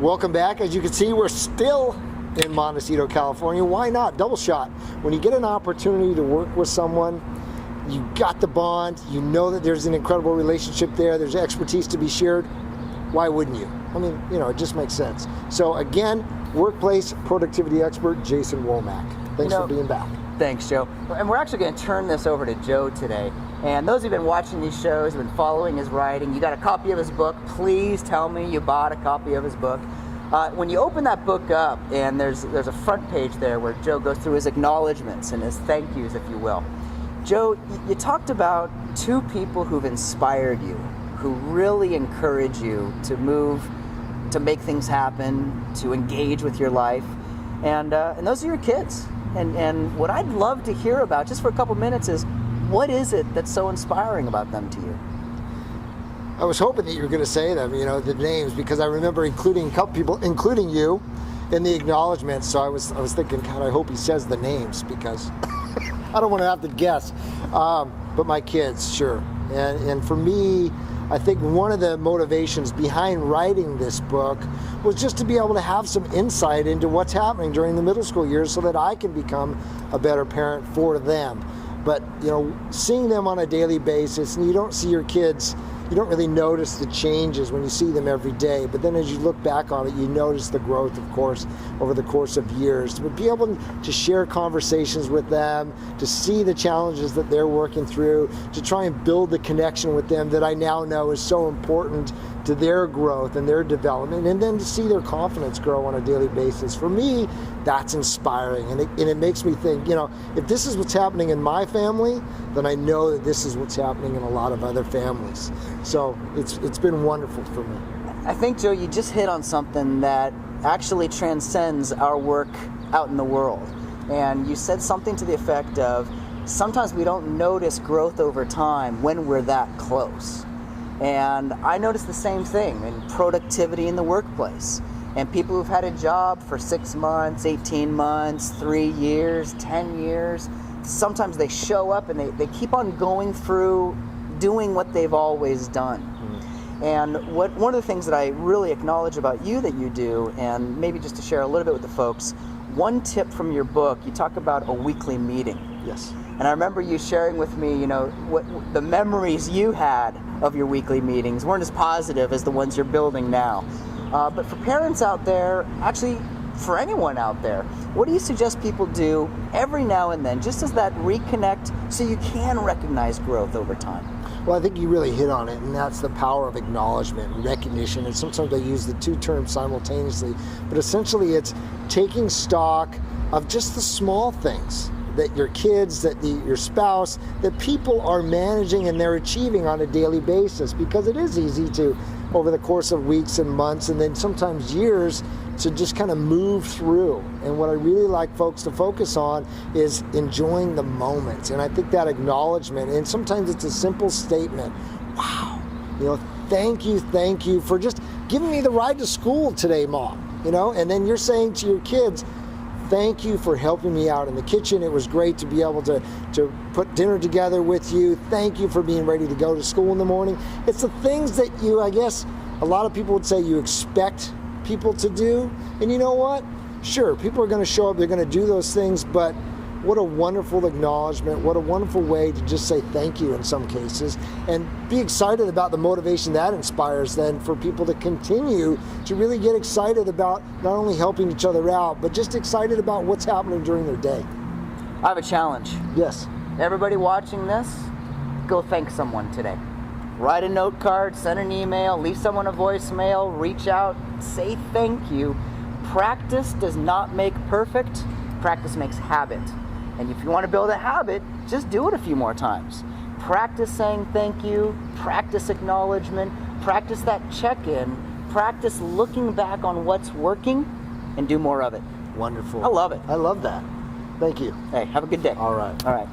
Welcome back. As you can see, we're still in Montecito, California. Why not? Double shot. When you get an opportunity to work with someone, you got the bond, you know that there's an incredible relationship there, there's expertise to be shared. Why wouldn't you? I mean, it just makes sense. So again, workplace productivity expert Jason Womack. Thanks for being back. Thanks, Joe. And we're actually going to turn this over to Joe today. And those who've been watching these shows, have been following his writing, you got a copy of his book, please tell me you bought a copy of his book. When you open that book up, and there's a front page there where Joe goes through his acknowledgments and his thank yous, if you will. Joe, you talked about two people who've inspired you, who really encourage you to move, to make things happen, to engage with your life, and those are your kids. And what I'd love to hear about, just for a couple minutes, is what is it that's so inspiring about them to you? I was hoping that you were going to say them, the names, because I remember including a couple people, including you, in the acknowledgments. So I was thinking, God, I hope he says the names, because I don't want to have to guess. But my kids, sure. And for me, I think one of the motivations behind writing this book was just to be able to have some insight into what's happening during the middle school years so that I can become a better parent for them. But, seeing them on a daily basis, and you don't see your kids, you don't really notice the changes when you see them every day. But then as you look back on it, you notice the growth, of course, over the course of years. To be able to share conversations with them, to see the challenges that they're working through, to try and build the connection with them that I now know is so important to their growth and their development, and then to see their confidence grow on a daily basis. For me, that's inspiring, and it makes me think, if this is what's happening in my family, then I know that this is what's happening in a lot of other families. So it's been wonderful for me. I think, Joe, you just hit on something that actually transcends our work out in the world. And you said something to the effect of, sometimes we don't notice growth over time when we're that close. And I noticed the same thing in productivity in the workplace. And people who've had a job for 6 months, 18 months, 3 years, 10 years, sometimes they show up and they keep on going through doing what they've always done. And one of the things that I really acknowledge about you that you do, and maybe just to share a little bit with the folks, one tip from your book, you talk about a weekly meeting. Yes. And I remember you sharing with me, what the memories you had of your weekly meetings weren't as positive as the ones you're building now. But for parents out there, actually for anyone out there, what do you suggest people do every now and then, just as that reconnect, so you can recognize growth over time? Well, I think you really hit on it, and that's the power of acknowledgement and recognition. And sometimes I use the two terms simultaneously, but essentially it's taking stock of just the small things that your kids, that your spouse, that people are managing and they're achieving on a daily basis, because it is easy to, over the course of weeks and months and then sometimes years, to just kind of move through. And what I really like folks to focus on is enjoying the moment. And I think that acknowledgement, and sometimes it's a simple statement, wow, thank you for just giving me the ride to school today, Mom. And then you're saying to your kids, thank you for helping me out in the kitchen. It was great to be able to put dinner together with you. Thank you for being ready to go to school in the morning. It's the things that I guess a lot of people would say you expect people to do. And you know what? Sure, people are going to show up, they're going to do those things, but what a wonderful acknowledgement, what a wonderful way to just say thank you in some cases, and be excited about the motivation that inspires then for people to continue to really get excited about not only helping each other out, but just excited about what's happening during their day. I have a challenge. Yes. Everybody watching this, go thank someone today. Write a note card, send an email, leave someone a voicemail, reach out, say thank you. Practice does not make perfect. Practice makes habit. And if you want to build a habit, just do it a few more times. Practice saying thank you, practice acknowledgement, practice that check-in, practice looking back on what's working, and do more of it. Wonderful. I love it. I love that. Thank you. Hey, have a good day. All right. All right.